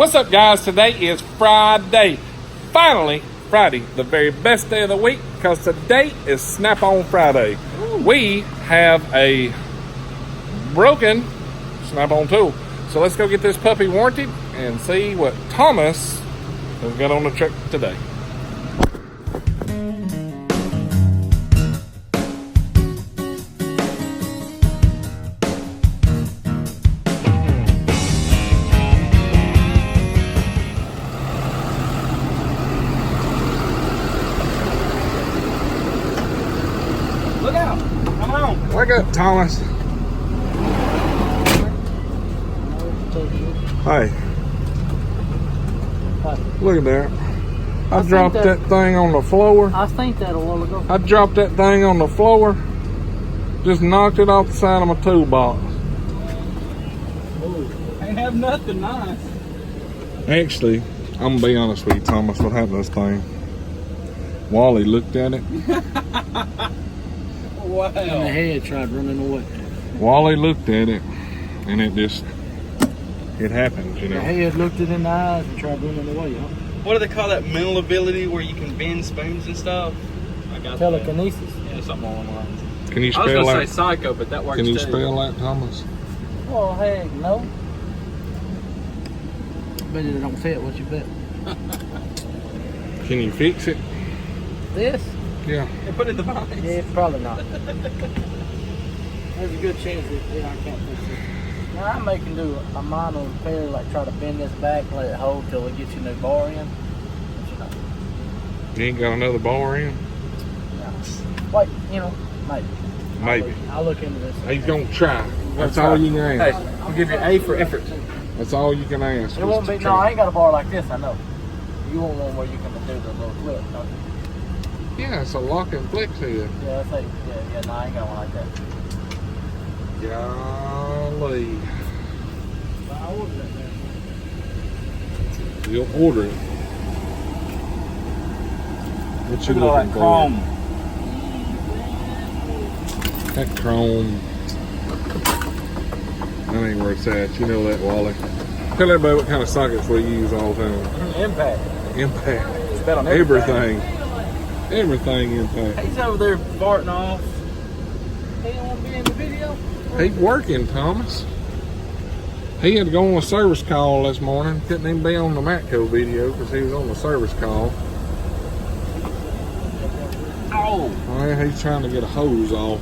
What's up, guys? Today is Friday. Finally, Friday, the very best day of the week, because today is Snap-on Friday. Ooh. We have a broken Snap-on tool. So let's go get this puppy warranted and see what Thomas has got on the truck today. Look out! Come on! Look up, Thomas. Hey. Look at that. I dropped that thing on the floor. I think that a while ago. I dropped that thing on the floor. Just knocked it off the side of my toolbox. Oh, ain't have nothing nice. Actually, I'm gonna be honest with you, Thomas. What happened to this thing? Wally looked at it. Wow. And the head tried running away. Wally looked at it, and it happens, you know. The head looked it in the eyes and tried running away, huh? What do they call that mental ability where you can bend spoons and stuff? I got telekinesis. That. Yeah, something along the lines. Can you spell I was that? gonna say psycho, but that works too. Can you spell that, Thomas? Oh, heck no. Bet it don't fit what you bet. Can you fix it? This? Yeah. They put it in the box. Yeah, probably not. There's a good chance that I can't fix it. Now I may can do a minor repair, like try to bend this back, let it hold till it gets you a new bar in. But you know. You ain't got another bar in? No. Like, you know, maybe. Maybe. I'll look into this. He's gonna try. That's all you can ask. Hey, I'll give you A for effort. That's all you can ask. It won't be, no, I ain't got a bar like this, I know. You want one where you can do the little flip, don't you? Yeah, it's a lock and flex head. Yeah, that's like, yeah, no, I ain't got one like that. Golly. I ordered that there. You'll order it. What you Look at all looking that chrome. for? That chrome. That ain't where it's at. You know that, Wally. Tell everybody what kind of sockets we use all the time. Impact. Impact. It's bet on Everything. Everything impact. He's over there farting off. He don't want to be in the video. He's working, Thomas. He had to go on a service call this morning. Couldn't even be on the Matco video because he was on the service call. Oh! Well, he's trying to get a hose off.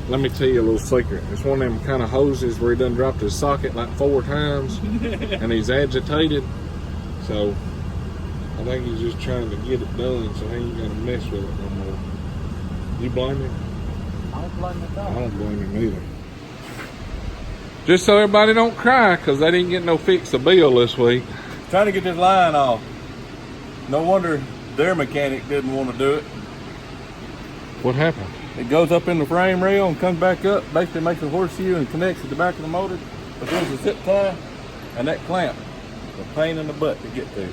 Let me tell you a little secret. It's one of them kind of hoses where he done dropped his socket like 4 times and he's agitated. So I think he's just trying to get it done so he ain't gonna mess with it no more. You blame him? I don't blame him at all. I don't blame him either. Just so everybody don't cry because they didn't get no fix a bill this week. Trying to get this line off. No wonder their mechanic didn't want to do it. What happened? It goes up in the frame rail and comes back up, basically makes a horseshoe and connects to the back of the motor. But there's a zip tie and that clamp, the pain in the butt to get to.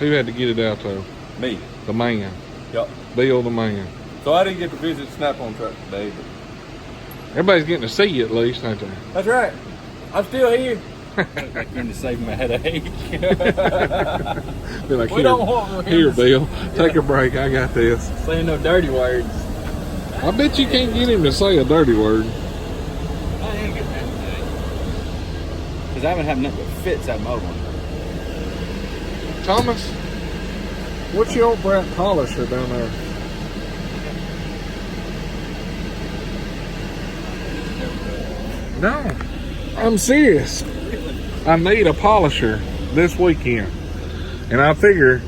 Who had to get it out though? Me. The man. Yup. Bill the man. So I didn't get to visit Snap-on truck today, but Everybody's getting to see you at least, ain't they? that's right. I'm still here. I came to save my headache. Be like, We don't want here, Bill, take a break. I got this. Saying no dirty words. I bet you can't get him to say a dirty word. I ain't getting that today. Because I haven't had nothing that fits that motor. Thomas, what's your old brat polisher down there? No, I'm serious. I need a polisher this weekend. And I figure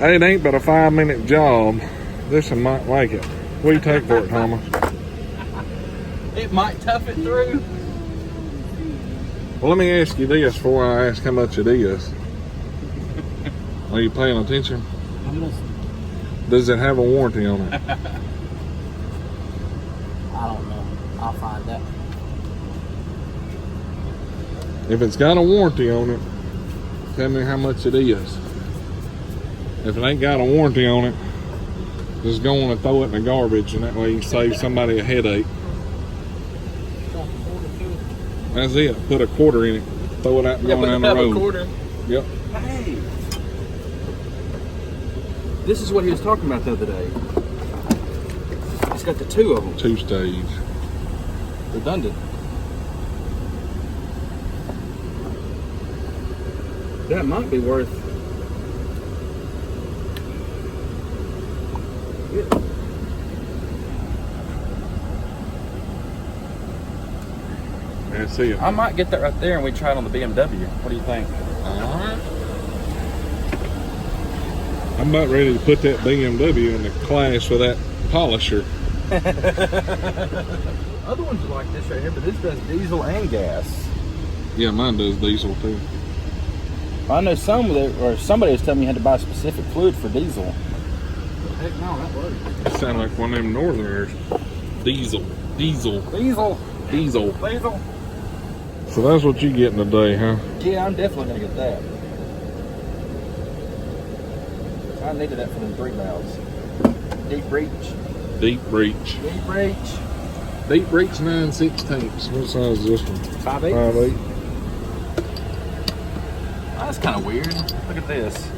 it ain't but a 5-minute job. This one might make it. What do you take for it, Thomas? It might tough it through. Well, let me ask you this before I ask how much it is. Are you paying attention? I'm listening. Does it have a warranty on it? I don't know. I'll find out. If it's got a warranty on it, tell me how much it is. If it ain't got a warranty on it, just go on and throw it in the garbage, and that way you can save somebody a headache. That's it. Put a quarter in it. throw it out and Yeah, go but down have the a road. quarter. Yep. Hey, this is what he was talking about the other day. It's got the two of them. 2-stage. Redundant. That might be worth. Yeah. And see it. I might get that right there and we try it on the BMW. What do you think? Alright. I'm about ready to put that BMW in the class with that polisher. Other ones are like this right here, but this does diesel and gas. Yeah, mine does diesel too. I know some that, or somebody was telling me you had to buy specific fluid for diesel. Heck no, that works. It sound like one of them northerners. Diesel. Diesel. Diesel. Diesel. So that's what you getting today, huh? Yeah, I'm definitely gonna get that. I needed that for them 3 valves. Deep reach. Deep reach. Deep reach. Deep reach 9/16. What size is this one? 5/8. 5/8. Oh, that's kind of weird. Look at this.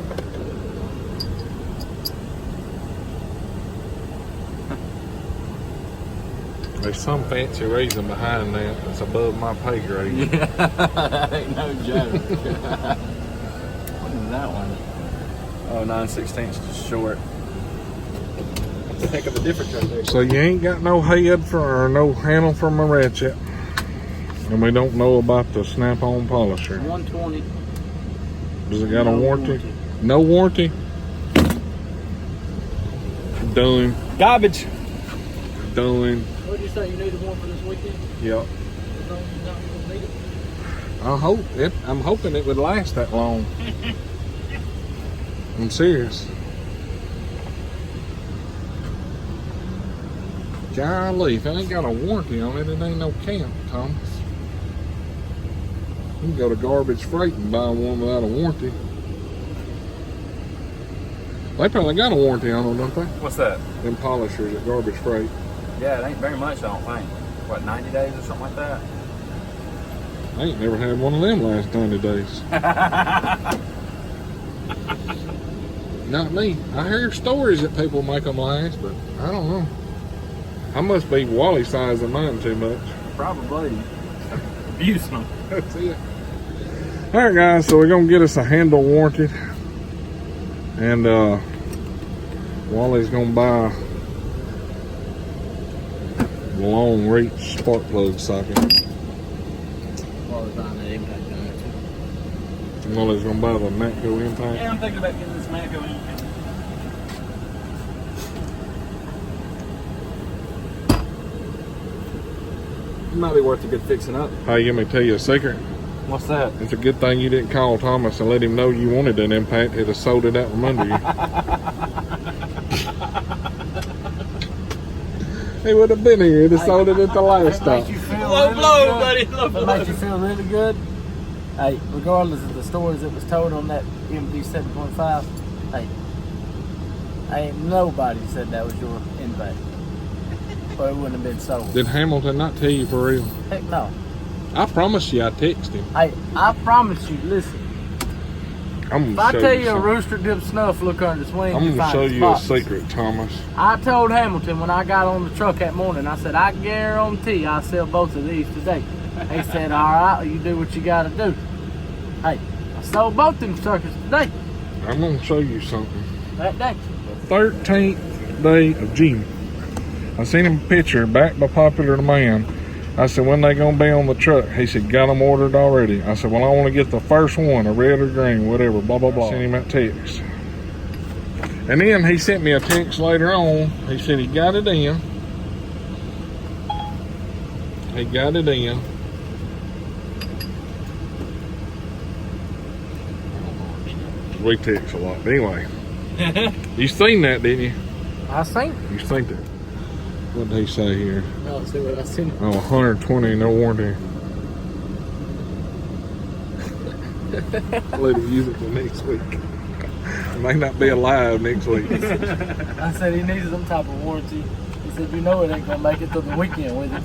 There's some fancy reason behind that that's above my pay grade. Yeah, that ain't no joke. What is that one? Oh, 9/16, just short. That's a heck of a difference right there. So you ain't got no head for or no handle for my Ratchet. And we don't know about the snap-on polisher. 120. Does it got a No warranty? No warranty? Done. Garbage. Done. What did you say you needed one for this weekend? Yep. As long as you're not gonna need it. I'm hoping it would last that long. I'm serious. Golly, if it ain't got a warranty on it, it ain't no camp, Thomas. You can go to Garbage Freight and buy one without a warranty. They probably got a warranty on them, don't they? What's that? Them polishers at Garbage Freight. Yeah, it ain't very much, I don't think. What, 90 days or something like that? I ain't never had one of them last 90 days. Not me. I hear stories that people make them last, but I don't know. I must be Wally sizing mine too much. Probably. Abusing them. That's it. Alright guys, so we're gonna get us a handle warranted. And Wally's gonna buy a long reach spark plug socket. Well, it's on the impact on it too. Wally's gonna buy the Matco impact. Yeah, I'm thinking about getting this Matco in. It might be worth a good fixing up. Hey, let me tell you a secret. What's that? It's a good thing you didn't call Thomas and let him know you wanted an impact. It'd have sold it out from under you. He would have been here. He'd have sold it at the last stop. Makes you feel Low really blow, good. buddy. Low If it blow. makes you feel really good. Hey, regardless of the stories that was told on that MD 7.5, hey, ain't nobody said that was your impact. Or it wouldn't have been sold. Did Hamilton not tell you for real? Heck no. I promise you I text him. Hey, I promise you, listen. I'm If gonna I show tell you you a something. rooster dip snuff look under the swing, I'm you gonna find show its you a box. secret, Thomas. I told Hamilton when I got on the truck that morning, I said, I guarantee I sell both of these today. He said, all right, you do what you gotta do. Hey, I sold both them suckers today, I'm gonna show you something. that day. 13th day of June. I seen him a picture back by popular demand. I said, when they gonna be on the truck? He said, got them ordered already. I said, well, I want to get the first one, a red or green, whatever, blah, blah, blah. I sent him that text. And then he sent me a text later on. He said he got it in. He got it in. We text a lot. But anyway, you seen that, didn't you? I seen it. You seen that? What did he say here? Oh, see what I seen? Oh, 120, no warranty. Let him use it for next week. It may not be alive next week. I said he needs some type of warranty. He said, you know it ain't gonna make it through the weekend with it.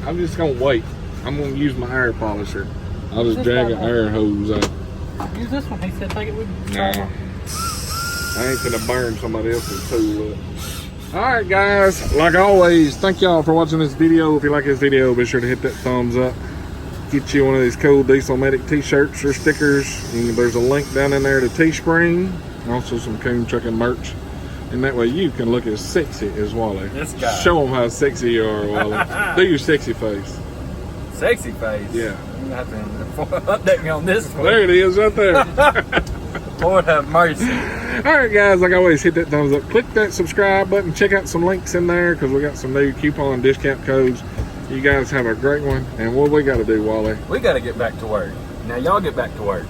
I'm just gonna wait. I'm gonna use my air polisher. I'll just drag an air hose out. Use this one. He said take it with you. No. I ain't gonna burn somebody else's tool up. Alright guys, like always, thank y'all for watching this video. If you like this video, be sure to hit that thumbs up. Get you one of these cool Diesel Medic t-shirts or stickers. And there's a link down in there to Teespring. Also some Coon Trucking merch. And that way you can look as sexy as Wally. This guy. Show them how sexy you are, Wally. Do your sexy face. Sexy face. Yeah. You have to update me on this one. There it is, right there. Lord have mercy. Alright guys, like always, hit that thumbs up. Click that subscribe button. Check out some links in there because we got some new coupon discount codes. You guys have a great one. And what we got to do, Wally? We got to get back to work. Now y'all get back to work.